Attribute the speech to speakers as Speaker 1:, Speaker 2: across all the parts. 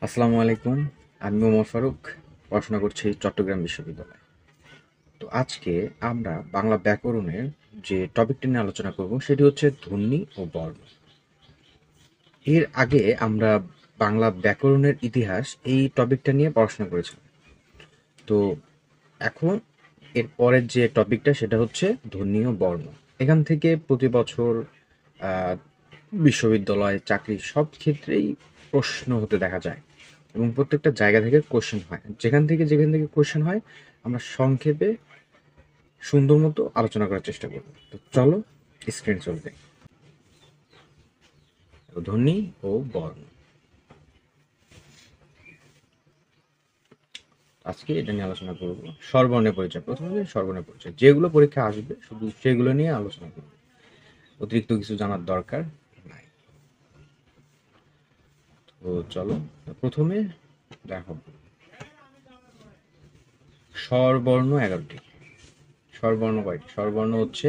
Speaker 1: আসসালামু আলাইকুম। আমি ওমর ফারুক, পড়াশোনা করছি চট্টগ্রাম বিশ্ববিদ্যালয়ে। তো আজকে আমরা বাংলা ব্যাকরণের যে টপিকটি নিয়ে আলোচনা করব সেটি হচ্ছে ধ্বনি ও বর্ণ। এর আগে আমরা বাংলা ব্যাকরণের ইতিহাস এই টপিকটা নিয়ে পড়াশোনা করেছিলাম। তো এখন এর পরের যে টপিকটা সেটা হচ্ছে ধ্বনি ও বর্ণ। এখান থেকে প্রতি বছর আহ, বিশ্ববিদ্যালয়, চাকরি সব ক্ষেত্রেই প্রশ্ন হতে দেখা যায় এবং প্রত্যেকটা জায়গা থেকে কোশ্চেন হয়। যেখান থেকে কোশ্চেন হয় আমরা সংক্ষেপে সুন্দর মতো আলোচনা করার চেষ্টা করব। তো চলো স্ক্রিন চলবে। ধ্বনি ও বর্ণ, আজকে এটা নিয়ে আলোচনা করব। স্বরবর্ণের পরিচয়, প্রথমে স্বরবর্ণের পরিচয়, যেগুলো পরীক্ষা আসবে শুধু সেগুলো নিয়ে আলোচনা করব, অতিরিক্ত কিছু জানার দরকার নাই। তো চলো প্রথমে দেখো, স্বরবর্ণ 11টি। স্বরবর্ণ কয়টি? স্বরবর্ণ হচ্ছে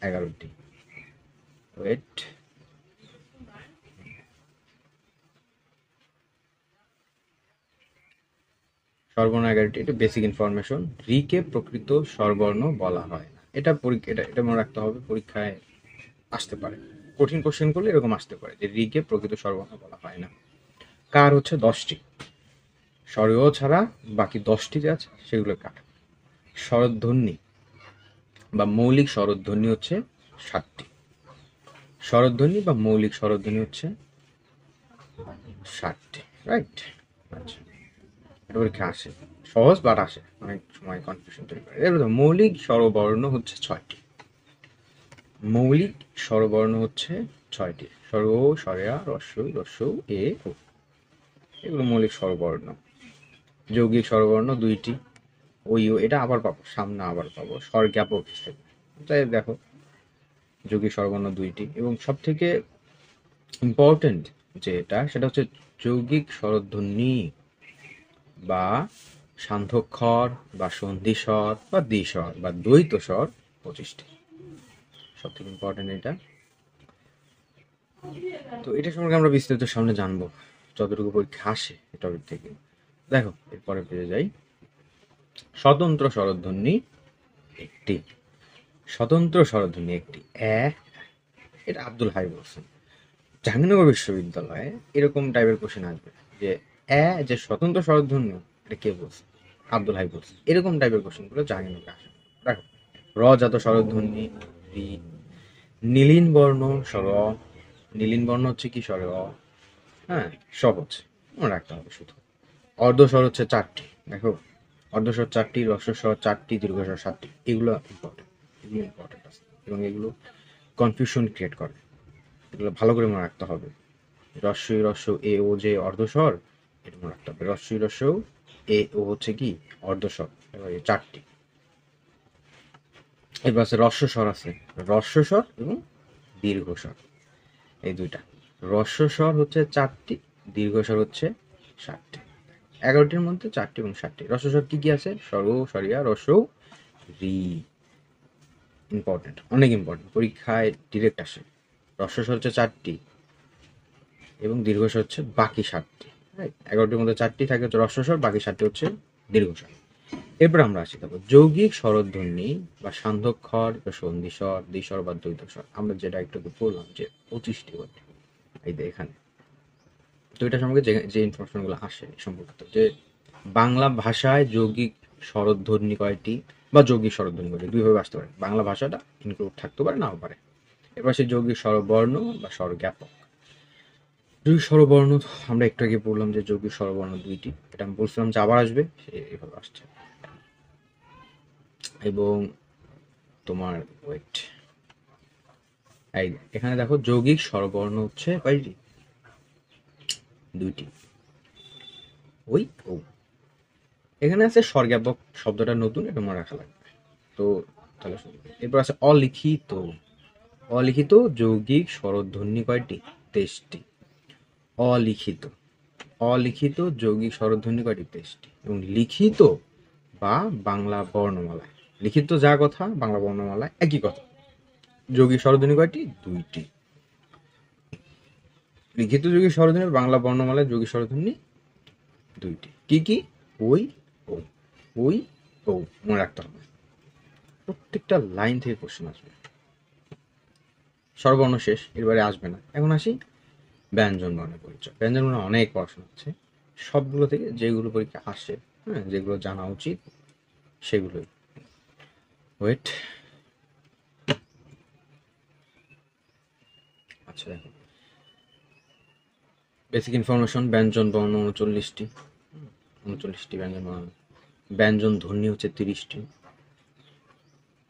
Speaker 1: 11টি। ওয়েট, স্বরবর্ণ 11টি। এটা বেসিক ইনফরমেশন। রিকে প্রকৃত স্বরবর্ণ বলা হয় না। এটা এটা মনে রাখতে হবে, পরীক্ষায় আসতে পারে। কঠিন কোশ্চেন করলে এরকম আসতে পারে যে রিকে প্রকৃত স্বরবর্ণ বলা হয় না। কার হচ্ছে 10টি, স্বরেও ছাড়া বাকি 10টি যে আছে সেগুলো কার। স্বরধ্বনি বা মৌলিক স্বরধ্বনি হচ্ছে 7টি। স্বরধ্বনি বা মৌলিক স্বরধ্বনি হচ্ছে 7টি, রাইট? আচ্ছা, এটা পরীক্ষা আসে, সহজ বাট আসে, অনেক সময় কনফিউশন তৈরি করে। এবার মৌলিক স্বরবর্ণ হচ্ছে 6টি। মৌলিক স্বরবর্ণ হচ্ছে 6টি। স্বর, স্বরেয়া, রস্বই, এ, ও, এগুলো মৌলিক স্বরবর্ণ। যৌগিক স্বরবর্ণ 2টি। ওই ও এটা আবার পাবো, সামনে আবার পাবো স্বর জ্ঞাপক হিসেবে। তাই দেখো, যৌগিক স্বরবর্ণ 2টি এবং সব থেকে ইম্পর্টেন্ট যেটা সেটা হচ্ছে যৌগিক স্বরধ্বনি বা সান্ধ্যক্ষর বা সন্ধিস্বর বা দ্বিস্বর বা দ্বৈত স্বর 25টি। সব থেকে ইম্পর্টেন্ট এটা। তো এটা সম্পর্কে আমরা বিস্তারিত সামনে জানবো যতটুকু পরীক্ষা আসে এই টপিক থেকে। দেখো এরপরে পেয়ে যাই, স্বতন্ত্র স্বরধ্বনি একটি। স্বতন্ত্র স্বরধ্বনি একটি এটা আব্দুল হাই বলছেন। জাহাঙ্গীরনগর বিশ্ববিদ্যালয়ে এরকম টাইপের কোশ্চেন আসবে যে যে স্বতন্ত্র স্বরধ্বনি, এটা কে বলছে? আব্দুল হাই বলছে। এরকম টাইপের কোশ্চেন গুলো জাহাঙ্গীরনগরে আসে। দেখো, র জাত স্বরধ্বনি রি। নীলিন বর্ণ স্বর। নীলিন বর্ণ হচ্ছে কি? স্বর। হ্যাঁ, সহজ, মনে রাখতে হবে শুধু। অর্ধস্বর হচ্ছে 4টি। দেখো, অর্ধস্বর 4টি, হ্রস্বস্বর 4টি, দীর্ঘস্বর 7টি। এগুলো ইম্পর্টেন্ট, এগুলো ইম্পর্টেন্ট আছে এবং এগুলো কনফিউশন ক্রিয়েট করে। এগুলো ভালো করে মনে রাখতে হবে। রস্বই রস্ব এ ও যে অর্ধস্বর, এটা মনে রাখতে হবে। রস্বই রস্ব এ ও হচ্ছে কি? অর্ধস্বর। এবার এই 4টি। এবার আছে রস্বস্বর, আছে রস্বস্বর এবং দীর্ঘস্বর, এই দুইটা। রস্বস্বর হচ্ছে 4টি, দীর্ঘস্বর হচ্ছে 7টি। 11টির মধ্যে 4টি এবং 7টি। রস্বস্বর কি কি আছে? স্বর, স্বরিয়া, রস্বৌ, রি। ইম্পর্টেন্ট, অনেক ইম্পর্টেন্ট, পরীক্ষায় ডিরেক্ট আসে। রস্বস্বর হচ্ছে 4টি এবং দীর্ঘস্বর হচ্ছে বাকি 7টি। রাইট, 11টির মধ্যে 4টি থাকে হচ্ছে রস্বস্বর, বাকি 7টি হচ্ছে দীর্ঘস্বর। এরপর আমরা আসি তারপর যৌগিক স্বরধ্বনি বা সান্ধ্যক্ষর বা সন্ধিস্বর, দ্বিস্বর বা দ্বৈত স্বর। আমরা যেটা একটু বললাম যে 25টি বটে এই যে এখানে। তো এটা সম্পর্কে যে যে ইনফরমেশনগুলো আসে সম্পর্কিত যে বাংলা ভাষায় যৌগিক স্বরধ্বনি কয়টি বা যৌগিক স্বরধ্বনি কয়টি, দুইভাবে আসতে পারে। বাংলা ভাষাটা ইনক্লুড থাকতে পারে, নাও পারে। এবার সে যৌগিক স্বরবর্ণ বা স্বরজ্ঞাপক। যৌগিক স্বরবর্ণ আমরা একটু আগে বললাম যে যৌগিক স্বরবর্ণ 2টি। এটা আমি বলছিলাম যে আবার আসবে, সে এভাবে আসছে। এবং তোমার ওয়েট, এই এখানে দেখো যৌগিক স্বরবর্ণ হচ্ছে কয়টি? 2টি। ওই ও, এখানে আছে স্বরজ্ঞাপক শব্দটা নতুন, এটা মনে রাখা লাগবে। তো তাহলে শুরু করি। এরপর আছে অলিখিত। অলিখিত যৌগিক স্বরধ্বনি কয়টি? 23টি। অলিখিত, অলিখিত যৌগিক স্বরধ্বনি কয়টি? 23টি। এবং লিখিত বা বাংলা বর্ণমালায়, লিখিত যা কথা বাংলা বর্ণমালায় একই কথা। যৌগিক স্বরধ্বনি কয়টি? 2টি। লিখিত যৌগিক স্বরধ্বনি বাংলা বর্ণমালায় যৌগিক স্বরধ্বনি দুইটি। কি কি? ওই, ও, ওই, ও, মনে রাখতে হবে। প্রত্যেকটা লাইন থেকে কোশ্চেন আসবে। স্বরবর্ণ শেষ, এবারে আসবে না। এখন আসি ব্যঞ্জন বর্ণের পরিচয়। ব্যঞ্জন বর্ণ অনেক পড়াশোনা আছে, সবগুলো থেকে যেগুলো পরীক্ষা আসে, হ্যাঁ, যেগুলো জানা উচিত সেগুলোই। ওয়েট, আচ্ছা দেখো, বেসিক ইনফরমেশন। ব্যঞ্জন বর্ণ 39টি, 39টি ব্যঞ্জন বর্ণ। ব্যঞ্জন ধ্বনি হচ্ছে 30টি,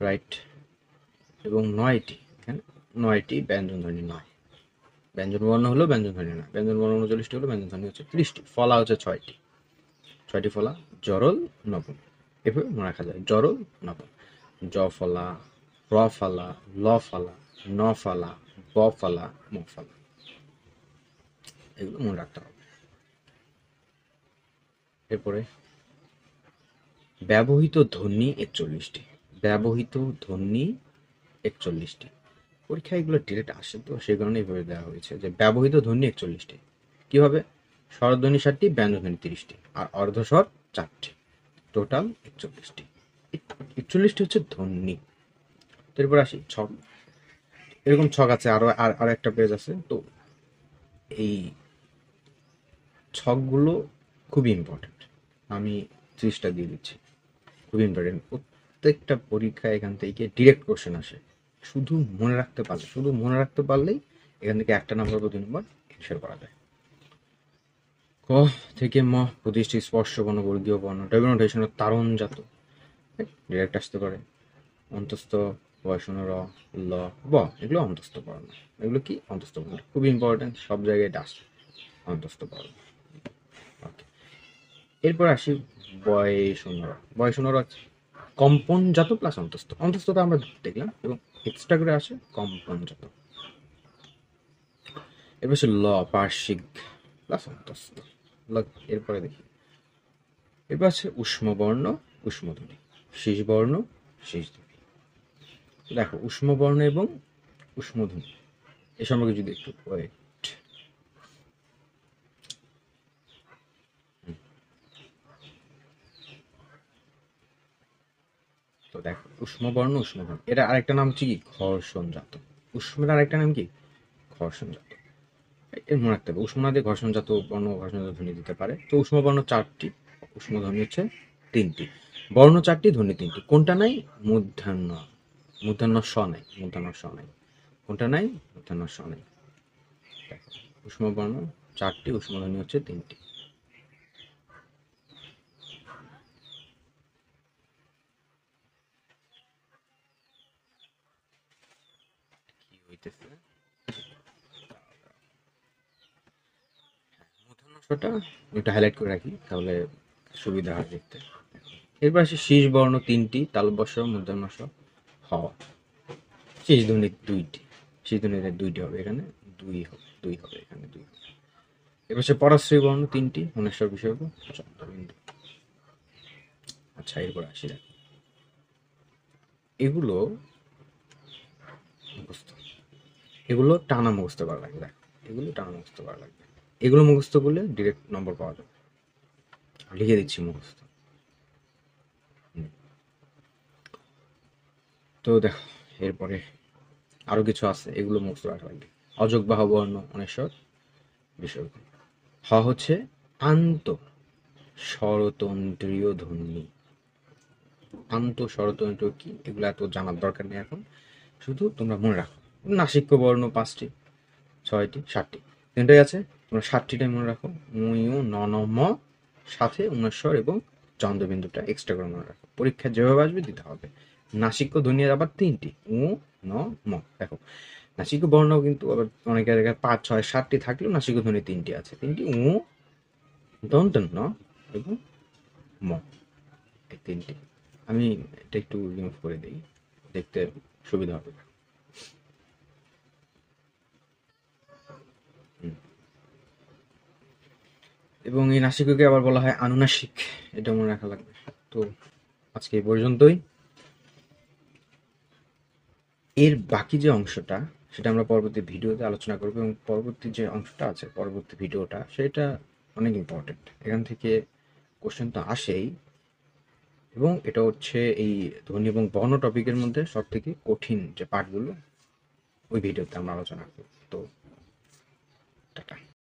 Speaker 1: রাইট। এবং 9টি, এখানে 9টি ব্যঞ্জন ধ্বনি নয়। ব্যঞ্জন বর্ণ হলো ব্যঞ্জন ধ্বনি নয়। ব্যঞ্জন বর্ণ 39টি হলো, ব্যঞ্জন ধ্বনি হচ্ছে 30টি। ফলা হচ্ছে 6টি, 6টি ফলা। জরল, নবম, এভাবে মনে রাখা যায়। জরল, নবম। জ ফলা, র ফালা, ল ফালা, ন ফালা, ব ফালা, ম ফালা, এগুলো মনে রাখতে হবে। এরপরে ব্যবহৃত ধ্বনি 41টি। ব্যবহৃত ধ্বনি 41টি। পরীক্ষায় এগুলো ডিরেক্ট আসে, তো সেই কারণে এইভাবে দেওয়া হয়েছে যে ব্যবহৃত ধ্বনি 41টি। কীভাবে? স্বরধ্বনি 7টি, ব্যঞ্জনধ্বনি 30টি, আর অর্ধস্বর 4টি, টোটাল 41টি। 41টি হচ্ছে ধ্বনি। এরপর আসি ছক। এরকম ছক আছে, আরো একটা পেজ আছে। তো এই ছকগুলো খুবই ইম্পর্টেন্ট, আমি 30টা দিয়ে দিচ্ছি। খুবই ইম্পর্টেন্ট, প্রত্যেকটা পরীক্ষায় এখান থেকে ডিরেক্ট কোশ্চেন আসে। শুধু মনে রাখতে পারলেই এখান থেকে একটা নাম্বার বা 2 নম্বর এনশিওর করা যায়। ক থেকে ম প্রতিষ্ঠিত স্পর্শ বর্ণ, বর্গীয় বর্ণ, ডেভিনেশন তারণজাত, ডিরেক্ট আসতে পারে। অন্তস্থ, বয়সন র, ল, ব, এগুলো অন্তস্থ বর্ণ। এগুলো কি? অন্তস্থ বর্ণ, খুবই ইম্পর্টেন্ট, সব জায়গায় ডাস অন্তস্থ বর্ণ। ওকে, এরপর আসি বয়সন র। বয়সন র কম্পনজাত প্লাস অন্তস্থ। অন্তস্থটা আমরা দেখলাম, এবং এক্সট্রা করে আসে কম্পনজাত। এরপর হচ্ছে ল, পার্শ্বিক প্লাস অন্তস্থ। এরপরে দেখি, এরপর আছে উষ্মবর্ণ, উষ্মধ্বনি, শীষবর্ণ, শীষধ্বনি। দেখো, উষ্মবর্ণ এবং উষ্মধ্বনি এ সম্পর্কে যদি একটু ওয়েট। তো দেখো, উষ্মবর্ণ, উষ্মধ্বনি, এটা আরেকটা নাম হচ্ছে কি? ঘর্ষণজাত। উষ্মের আরেকটা নাম কি? ঘর্ষণজাত। এর মনে রাখতে হবে, উষ্ণনাদে ঘর্ষণজাত বর্ণ, ঘর্ষণজাত ধ্বনি দিতে পারে। তো উষ্মবর্ণ 4টি, উষ্মধ্বনি হচ্ছে 3টি। বর্ণ 4টি, ধ্বনি 3টি। কোনটা নাই? মূর্ধন্য, মূর্ধন্য স নাই, মূর্ধন্য স নাই। কোনটা নাই? মূর্ধন্য স নাই। দেখো, উষ্মবর্ণ 4টি, উষ্মধ্বনি হচ্ছে 3টি। কি হইতেছে? মূর্ধন্য সটা একটু হাইলাইট করে রাখি, তাহলে সুবিধা হয় দেখতে। এরপর আসে শীষ বর্ণ 3টি, তালব্য স, মূর্ধন্য স, হ। শীষ ধ্বনি 2টি, শীষ ধ্বনি 2টি হবে, এখানে 2 হবে, 2 হবে, এখানে 2 হবে। এরপর সে পরাশ্রয়ী বর্ণ 3টি, মনেশ্বর, বিসর্গ, চন্দ্রবিন্দু। আচ্ছা, এরপর আসি, দেখো এগুলো মুখস্থ, এগুলো টানা মুখস্থ করা লাগবে। দেখ, এগুলো টানা মুখস্থ করা লাগবে। এগুলো মুখস্থ করলে ডিরেক্ট নম্বর পাওয়া যাবে। লিখে দিচ্ছি মুখস্থ। তো দেখো, এরপরে আরো কিছু আছে, এগুলো মুখস্থ রাখা লাগবে। অযোগ বাহ বর্ণ, অনেশ্বর, বিসর্গ। হ হচ্ছে আন্ত স্বরতন্ত্রীয় ধ্বনি। আন্ত স্বরতন্ত্রীয় কি, এগুলো এত জানার দরকার নেই এখন, শুধু তোমরা মনে রাখো। নাসিক্য বর্ণ 5টি, 6টি, 7টি, 3টাই আছে, তোমরা 7টিটাই মনে রাখো। মুইউ, ন, ন, ম, সাথে উনস্বর এবং চন্দ্রবিন্দুটা এক্সট্রা করে মনে রাখো। পরীক্ষা যেভাবে আসবে দিতে হবে। নাসিক্য ধ্বনি আবার 3টি, উ, ন, ম। দেখো, নাসিক্য বর্ণ কিন্তু আবার অনেকের জায়গায় 5, 6, 7টি থাকলেও নাসিক্য ধ্বনি 3টি আছে। 3টি, উ, দন্ত, ন এবং ম, এই 3টি। আমি এটা একটু রিমুভ করে দিই, দেখতে সুবিধা হবে। এবং এই নাসিককে আবার বলা হয় আনুনাসিক, এটা মনে রাখা লাগবে। তো আজকে এই পর্যন্তই। এর বাকি যে অংশটা, সেটা আমরা পরবর্তী ভিডিওতে আলোচনা করবো, এবং পরবর্তী যে অংশটা আছে, পরবর্তী ভিডিওটা, সেটা অনেক ইম্পর্টেন্ট, এখান থেকে কোশ্চেন তো আসেই, এবং এটা হচ্ছে এই ধ্বনি এবং বর্ণ টপিকের মধ্যে সব থেকে কঠিন যে পার্টগুলো ওই ভিডিওতে আমরা আলোচনা করব। তো টাটা।